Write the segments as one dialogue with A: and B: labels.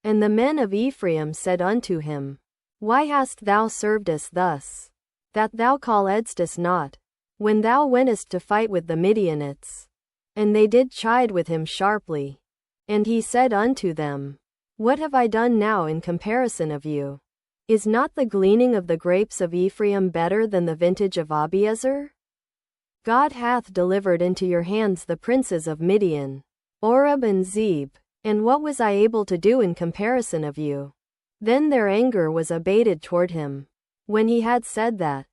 A: And the men of Ephraim said unto him, Why hast thou served us thus, that thou calledst us not, when thou wentest to fight with the Midianites? And they did chide with him sharply. And he said unto them, What have I done now in comparison of you? Is not the gleaning of the grapes of Ephraim better than the vintage of Abiezer? God hath delivered into your hands the princes of Midian, Oreb and Zeb, and what was I able to do in comparison of you? Then their anger was abated toward him, when he had said that.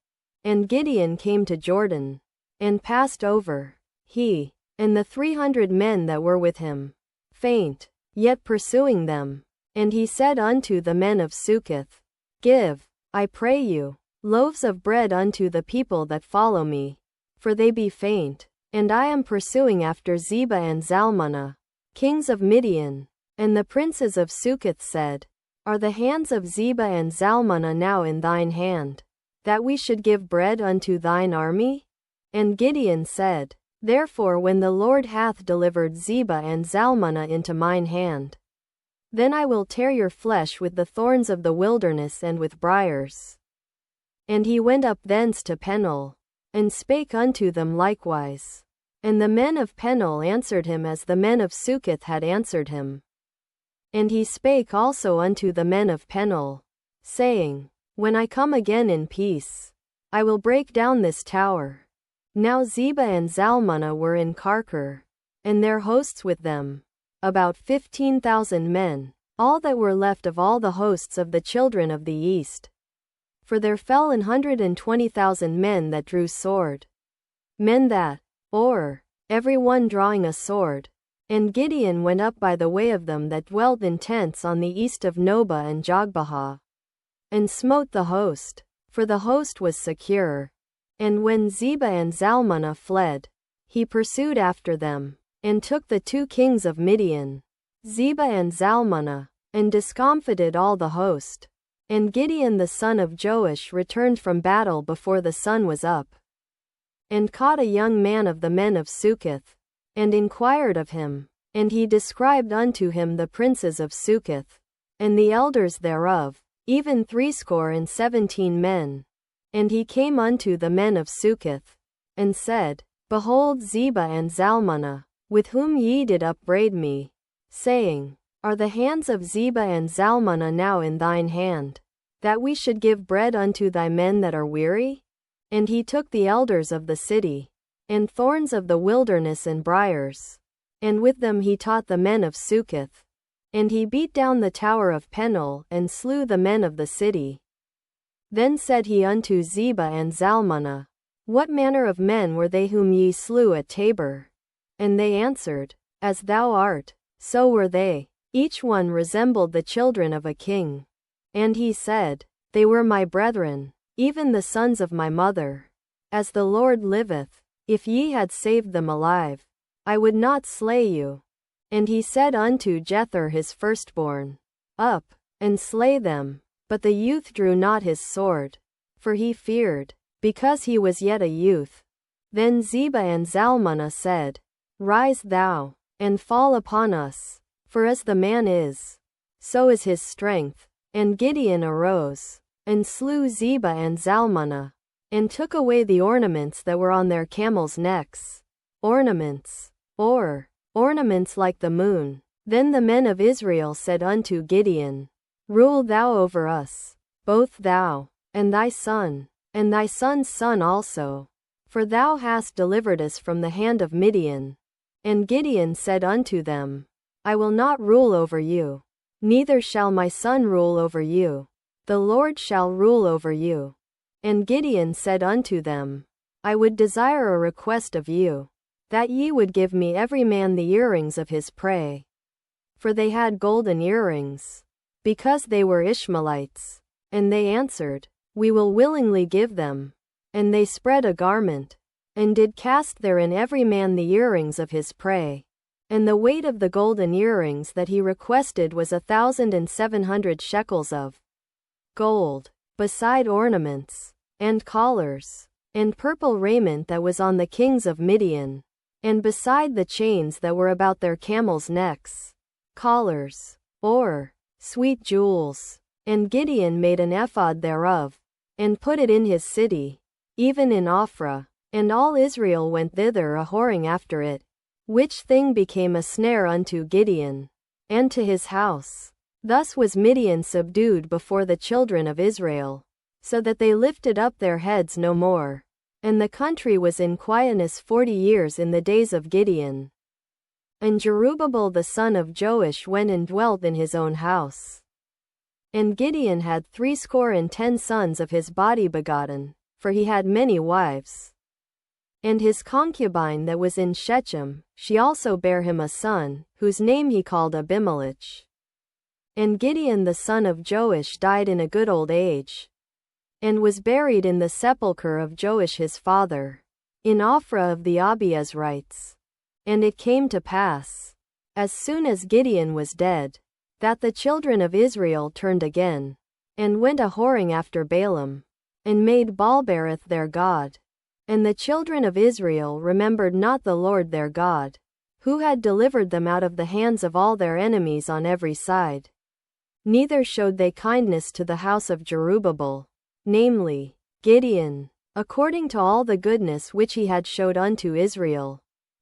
A: And Gideon came to Jordan, and passed over, he, and the 300 men that were with him, faint, yet pursuing them. And he said unto the men of Succoth, Give, I pray you, loaves of bread unto the people that follow me, for they be faint, and I am pursuing after Zebah and Zalmunna, kings of Midian. And the princes of Succoth said, Are the hands of Zebah and Zalmunna now in thine hand, that we should give bread unto thine army? And Gideon said, Therefore when the Lord hath delivered Zebah and Zalmunna into mine hand, then I will tear your flesh with the thorns of the wilderness and with briars. And he went up thence to Peniel, and spake unto them likewise. And the men of Peniel answered him as the men of Succoth had answered him. And he spake also unto the men of Peniel, saying, When I come again in peace, I will break down this tower. Now Zebah and Zalmunna were in Karkor, and their hosts with them, about 15,000 men, all that were left of all the hosts of the children of the east. For there fell 120,000 men that drew sword, men that, or, every one drawing a sword. And Gideon went up by the way of them that dwelt in tents on the east of Nobah and Jogbehah, and smote the host, for the host was secure. And when Zebah and Zalmunna fled, he pursued after them, and took the 2 kings of Midian, Zebah and Zalmunna, and discomfited all the host. And Gideon the son of Joash returned from battle before the sun was up, and caught a young man of the men of Succoth, and inquired of him. And he described unto him the princes of Succoth, and the elders thereof, even 70 men. And he came unto the men of Succoth, and said, Behold Zebah and Zalmunna, with whom ye did upbraid me, saying, Are the hands of Zebah and Zalmunna now in thine hand, that we should give bread unto thy men that are weary? And he took the elders of the city, and thorns of the wilderness and briars, and with them he taught the men of Succoth. And he beat down the tower of Peniel, and slew the men of the city. Then said he unto Zebah and Zalmunna, What manner of men were they whom ye slew at Tabor? And they answered, As thou art, so were they. Each one resembled the children of a king. And he said, They were my brethren, even the sons of my mother. As the Lord liveth, if ye had saved them alive, I would not slay you. And he said unto Jether his firstborn, Up, and slay them. But the youth drew not his sword, for he feared, because he was yet a youth. Then Zebah and Zalmunna said, Rise thou, and fall upon us, for as the man is, so is his strength. And Gideon arose, and slew Zebah and Zalmunna, and took away the ornaments that were on their camels' necks, ornaments, or ornaments like the moon. Then the men of Israel said unto Gideon, Rule thou over us, both thou, and thy son, and thy son's son also, for thou hast delivered us from the hand of Midian. And Gideon said unto them, I will not rule over you, neither shall my son rule over you. The Lord shall rule over you. And Gideon said unto them, I would desire a request of you, that ye would give me every man the earrings of his prey. For they had golden earrings, because they were Ishmaelites. And they answered, We will willingly give them. And they spread a garment, and did cast therein every man the earrings of his prey. And the weight of the golden earrings that he requested was 1,700 shekels of gold, beside ornaments, and collars, and purple raiment that was on the kings of Midian, and beside the chains that were about their camels' necks, collars, or sweet jewels. And Gideon made an ephod thereof, and put it in his city, even in Ophrah. And all Israel went thither a-whoring after it, which thing became a snare unto Gideon, and to his house. Thus was Midian subdued before the children of Israel, so that they lifted up their heads no more. And the country was in quietness 40 years in the days of Gideon. And Jerubbaal the son of Joash went and dwelt in his own house. And Gideon had 70 sons of his body begotten, for he had many wives. And his concubine that was in Shechem, she also bare him a son, whose name he called Abimelech. And Gideon the son of Joash died in a good old age, and was buried in the sepulchre of Joash his father, in Ophrah of the Abiezrites. And it came to pass, as soon as Gideon was dead, that the children of Israel turned again, and went a-whoring after Balaam, and made Baalberith their god. And the children of Israel remembered not the Lord their God, who had delivered them out of the hands of all their enemies on every side. Neither showed they kindness to the house of Jerubbaal, namely, Gideon, according to all the goodness which he had showed unto Israel.